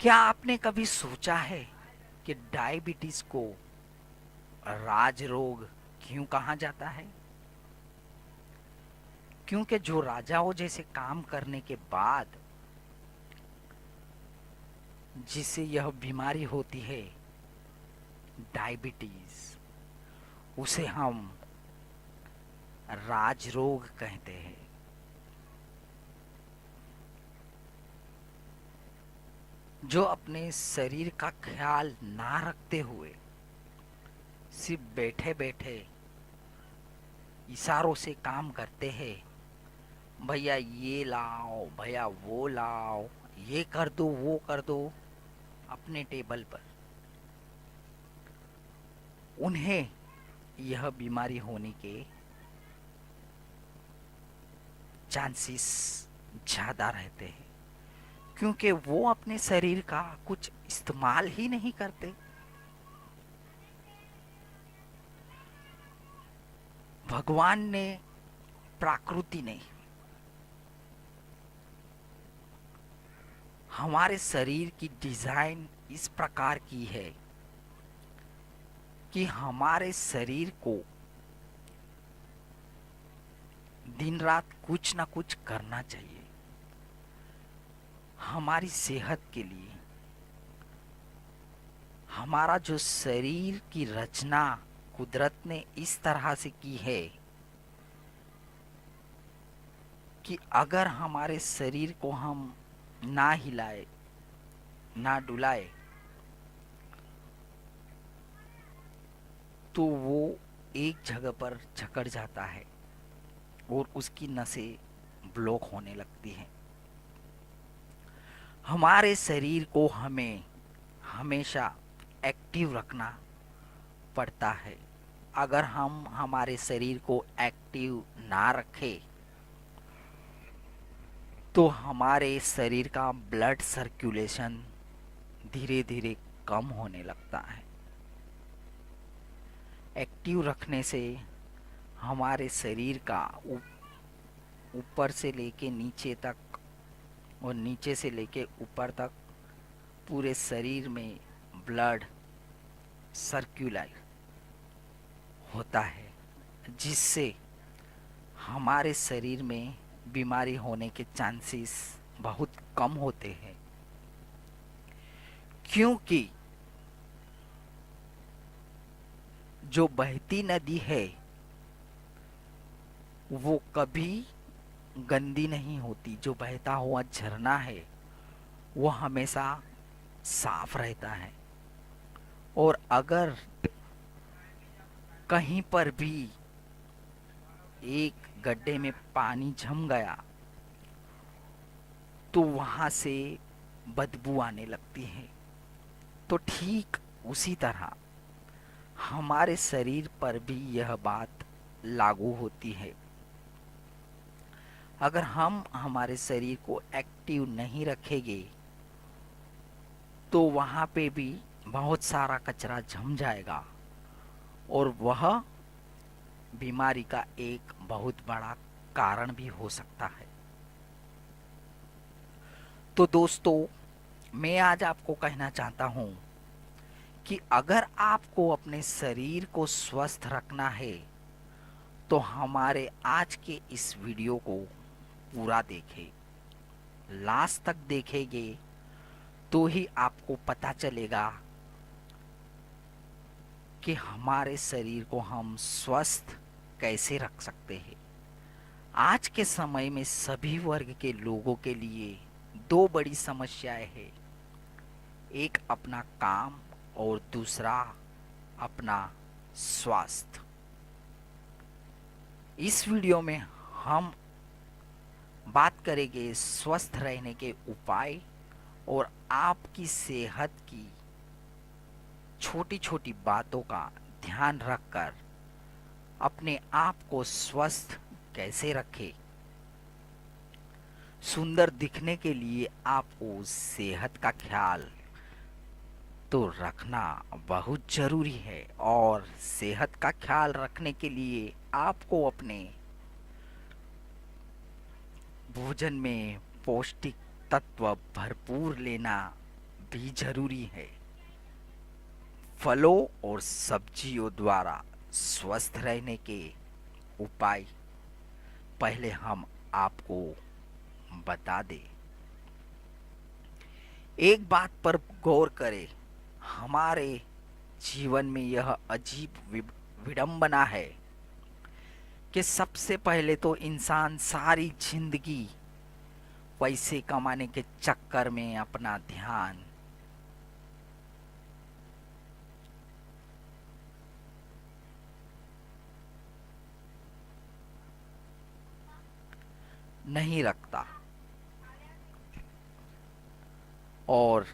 क्या आपने कभी सोचा है कि डायबिटीज को राज रोग क्यों कहा जाता है? क्योंकि जो राजाओं जैसे काम करने के बाद जिसे यह बीमारी होती है, डायबिटीज, उसे हम राज रोग कहते हैं। जो अपने शरीर का ख्याल ना रखते हुए सिर्फ बैठे बैठे इशारों से काम करते हैं, भैया ये लाओ, भैया वो लाओ, ये कर दो, वो कर दो, अपने टेबल पर, उन्हें यह बीमारी होने के चांसेस ज़्यादा रहते हैं, क्योंकि वो अपने शरीर का कुछ इस्तेमाल ही नहीं करते। भगवान ने, प्रकृति ने हमारे शरीर की डिजाइन इस प्रकार की है कि हमारे शरीर को दिन रात कुछ ना कुछ करना चाहिए हमारी सेहत के लिए। हमारा जो शरीर की रचना कुदरत ने इस तरह से की है कि अगर हमारे शरीर को हम ना हिलाए, ना डुलाए, तो वो एक जगह पर जकड़ जाता है और उसकी नसें ब्लॉक होने लगती हैं। हमारे शरीर को हमें हमेशा एक्टिव रखना पड़ता है। अगर हम हमारे शरीर को एक्टिव ना रखें तो हमारे शरीर का ब्लड सर्कुलेशन धीरे धीरे कम होने लगता है। एक्टिव रखने से हमारे शरीर का ऊपर से लेके नीचे तक और नीचे से लेके ऊपर तक पूरे शरीर में ब्लड सर्कुलर होता है, जिससे हमारे शरीर में बीमारी होने के चांसेस बहुत कम होते हैं। क्योंकि जो बहती नदी है वो कभी गंदी नहीं होती। जो बहता हुआ झरना है वो हमेशा साफ रहता है। और अगर कहीं पर भी एक गड्ढे में पानी जम गया तो वहां से बदबू आने लगती है। तो ठीक उसी तरह हमारे शरीर पर भी यह बात लागू होती है। अगर हम हमारे शरीर को एक्टिव नहीं रखेंगे तो वहाँ पे भी बहुत सारा कचरा जम जाएगा और वह बीमारी का एक बहुत बड़ा कारण भी हो सकता है। तो दोस्तों, मैं आज आपको कहना चाहता हूँ कि अगर आपको अपने शरीर को स्वस्थ रखना है तो हमारे आज के इस वीडियो को पूरा देखें, लास्ट तक देखेंगे तो ही आपको पता चलेगा कि हमारे शरीर को हम स्वस्थ कैसे रख सकते हैं। आज के समय में सभी वर्ग के लोगों के लिए दो बड़ी समस्याएं हैं। एक अपना काम और दूसरा अपना स्वास्थ्य। इस वीडियो में हम बात करेंगे स्वस्थ रहने के उपाय और आपकी सेहत की छोटी छोटी बातों का ध्यान रखकर अपने आप को स्वस्थ कैसे रखें। सुंदर दिखने के लिए आपको सेहत का ख्याल तो रखना बहुत जरूरी है और सेहत का ख्याल रखने के लिए आपको अपने भोजन में पौष्टिक तत्व भरपूर लेना भी जरूरी है। फलों और सब्जियों द्वारा स्वस्थ रहने के उपाय पहले हम आपको बता दें। एक बात पर गौर करें, हमारे जीवन में यह अजीब विडंबना है कि सबसे पहले तो इंसान सारी जिंदगी पैसे कमाने के चक्कर में अपना ध्यान नहीं रखता और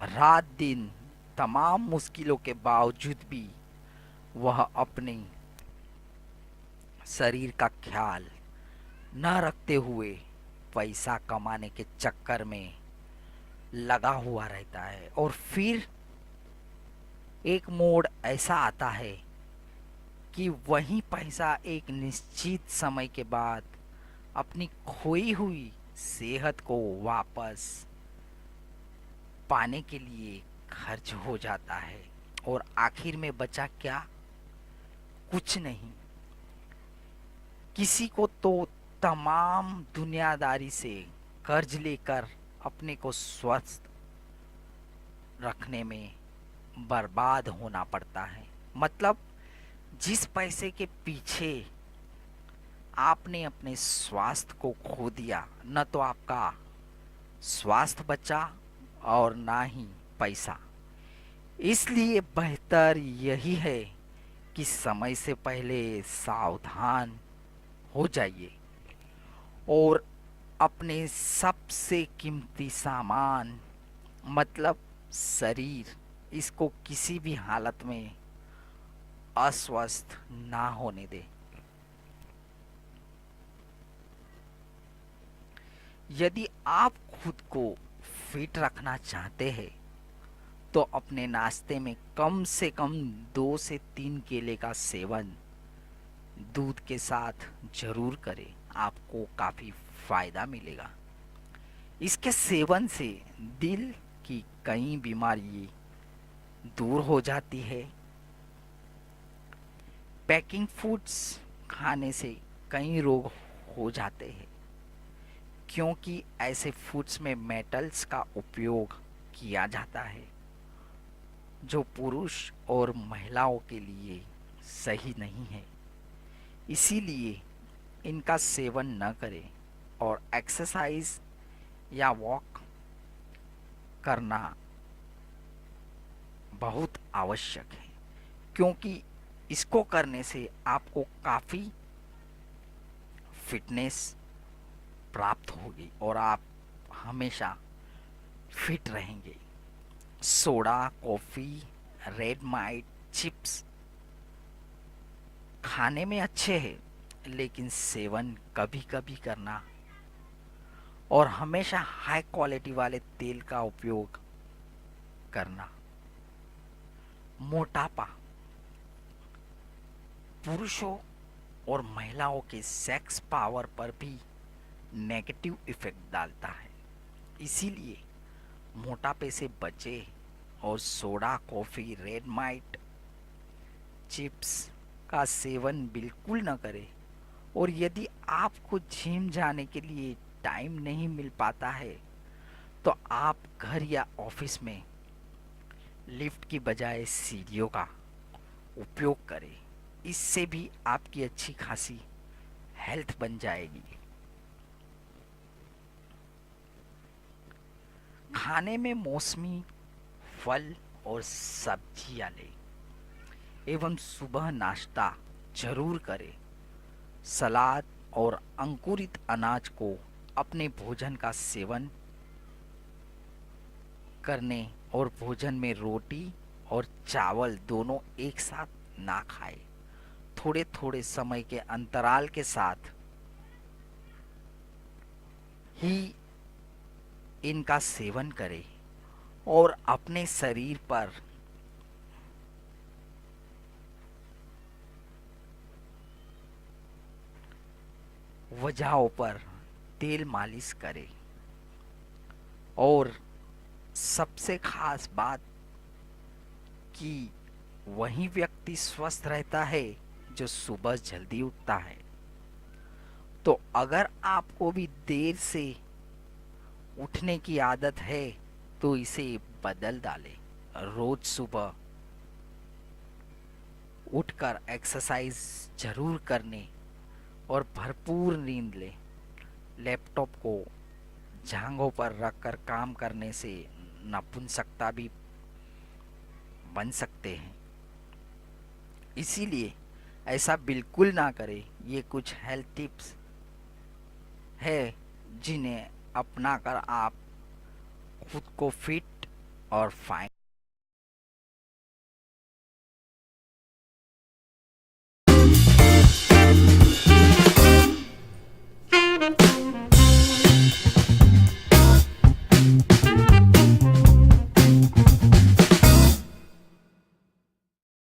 रात दिन तमाम मुश्किलों के बावजूद भी वह अपने शरीर का ख्याल न रखते हुए पैसा कमाने के चक्कर में लगा हुआ रहता है। और फिर एक मोड़ ऐसा आता है कि वही पैसा एक निश्चित समय के बाद अपनी खोई हुई सेहत को वापस पाने के लिए खर्च हो जाता है। और आखिर में बचा क्या? कुछ नहीं। किसी को तो तमाम दुनियादारी से कर्ज लेकर अपने को स्वस्थ रखने में बर्बाद होना पड़ता है। मतलब जिस पैसे के पीछे आपने अपने स्वास्थ्य को खो दिया, न तो आपका स्वास्थ्य बचा और ना ही पैसा। इसलिए बेहतर यही है कि समय से पहले सावधान हो जाइए और अपने सबसे कीमती सामान मतलब शरीर, इसको किसी भी हालत में अस्वस्थ ना होने दें। यदि आप खुद को फिट रखना चाहते हैं तो अपने नाश्ते में कम से कम 2 से 3 केले का सेवन दूध के साथ जरूर करें। आपको काफ़ी फायदा मिलेगा। इसके सेवन से दिल की कई बीमारी दूर हो जाती है। पैकिंग फूड्स खाने से कई रोग हो जाते हैं क्योंकि ऐसे फूड्स में मेटल्स का उपयोग किया जाता है जो पुरुष और महिलाओं के लिए सही नहीं है। इसीलिए इनका सेवन न करें और एक्सरसाइज या वॉक करना बहुत आवश्यक है क्योंकि इसको करने से आपको काफ़ी फिटनेस प्राप्त होगी और आप हमेशा फिट रहेंगे। Soda, coffee, red might, chips खाने में अच्छे हैं लेकिन सेवन कभी कभी करना और हमेशा हाई क्वालिटी वाले तेल का उपयोग करना। मोटापा पुरुषों और महिलाओं के सेक्स पावर पर भी नेगेटिव इफेक्ट डालता है। इसीलिए मोटापे से बचे और soda, coffee, red might, chips का सेवन बिल्कुल न करें। और यदि आपको जिम जाने के लिए टाइम नहीं मिल पाता है तो आप घर या ऑफिस में लिफ्ट की बजाय सीढ़ियों का उपयोग करें। इससे भी आपकी अच्छी खासी हेल्थ बन जाएगी। खाने में मौसमी फल और सब्जियां लें एवं सुबह नाश्ता जरूर करें। सलाद और अंकुरित अनाज को अपने भोजन का सेवन करने और भोजन में रोटी और चावल दोनों एक साथ ना खाएं। थोड़े थोड़े समय के अंतराल के साथ ही इनका सेवन करें और अपने शरीर पर वजहों पर तेल मालिश करें और सबसे खास बात कि वही व्यक्ति स्वस्थ रहता है जो सुबह जल्दी उठता है। तो अगर आपको भी देर से उठने की आदत है तो इसे बदल डालें। रोज सुबह उठकर एक्सरसाइज जरूर करने और भरपूर नींद लें। लैपटॉप को जांघों पर रखकर काम करने से नपुंसकता भी बन सकते हैं। इसीलिए ऐसा बिल्कुल ना करें। ये कुछ हेल्थ टिप्स है जिन्हें अपनाकर आप खुद को फिट और फाइन